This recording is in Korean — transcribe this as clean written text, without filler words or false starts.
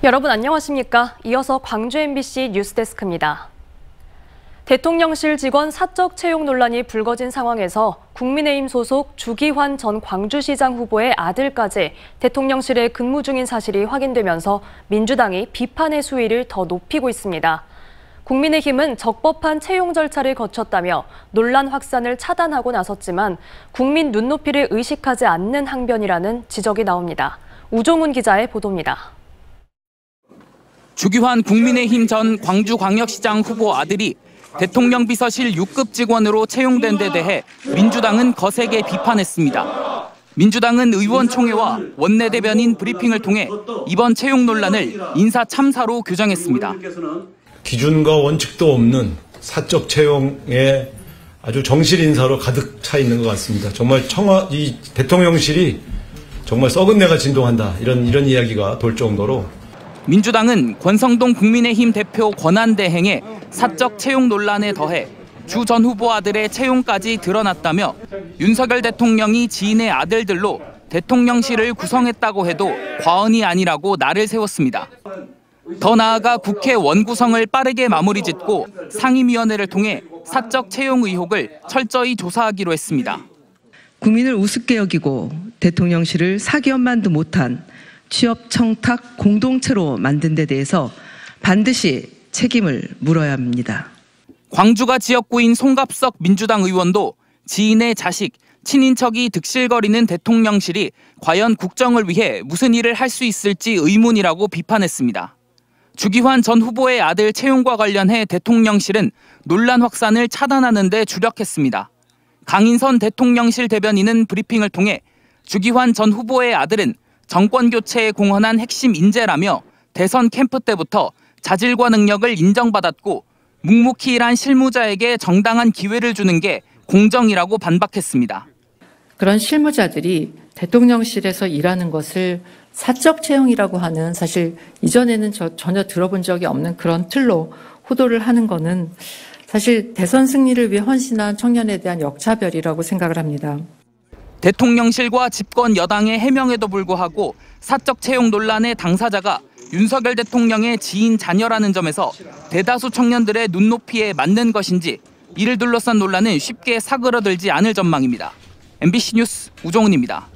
여러분 안녕하십니까? 이어서 광주 MBC 뉴스데스크입니다. 대통령실 직원 사적 채용 논란이 불거진 상황에서 국민의힘 소속 주기환 전 광주시장 후보의 아들까지 대통령실에 근무 중인 사실이 확인되면서 민주당이 비판의 수위를 더 높이고 있습니다. 국민의힘은 적법한 채용 절차를 거쳤다며 논란 확산을 차단하고 나섰지만 국민 눈높이를 의식하지 않는 항변이라는 지적이 나옵니다. 우종훈 기자의 보도입니다. 주기환 국민의힘 전 광주광역시장 후보 아들이 대통령 비서실 6급 직원으로 채용된 데 대해 민주당은 거세게 비판했습니다. 민주당은 의원총회와 원내대변인 브리핑을 통해 이번 채용 논란을 인사 참사로 규정했습니다. 기준과 원칙도 없는 사적 채용에 아주 정실 인사로 가득 차 있는 것 같습니다. 정말 이 대통령실이 정말 썩은 내가 진동한다 이런 이야기가 돌 정도로. 민주당은 권성동 국민의힘 대표 권한대행의 사적 채용 논란에 더해 주 전 후보 아들의 채용까지 드러났다며 윤석열 대통령이 지인의 아들들로 대통령실을 구성했다고 해도 과언이 아니라고 날을 세웠습니다. 더 나아가 국회 원구성을 빠르게 마무리 짓고 상임위원회를 통해 사적 채용 의혹을 철저히 조사하기로 했습니다. 국민을 우습게 여기고 대통령실을 사기업만도 못한 취업 청탁 공동체로 만든 데 대해서 반드시 책임을 물어야 합니다. 광주가 지역구인 송갑석 민주당 의원도 지인의 자식, 친인척이 득실거리는 대통령실이 과연 국정을 위해 무슨 일을 할 수 있을지 의문이라고 비판했습니다. 주기환 전 후보의 아들 채용과 관련해 대통령실은 논란 확산을 차단하는 데 주력했습니다. 강인선 대통령실 대변인은 브리핑을 통해 주기환 전 후보의 아들은 정권 교체에 공헌한 핵심 인재라며 대선 캠프 때부터 자질과 능력을 인정받았고 묵묵히 일한 실무자에게 정당한 기회를 주는 게 공정이라고 반박했습니다. 그런 실무자들이 대통령실에서 일하는 것을 사적 채용이라고 하는, 사실 이전에는 전혀 들어본 적이 없는 그런 틀로 호도를 하는 것은 사실 대선 승리를 위해 헌신한 청년에 대한 역차별이라고 생각을 합니다. 대통령실과 집권 여당의 해명에도 불구하고 사적 채용 논란의 당사자가 윤석열 대통령의 지인 자녀라는 점에서 대다수 청년들의 눈높이에 맞는 것인지 이를 둘러싼 논란은 쉽게 사그러들지 않을 전망입니다. MBC 뉴스 우종훈입니다.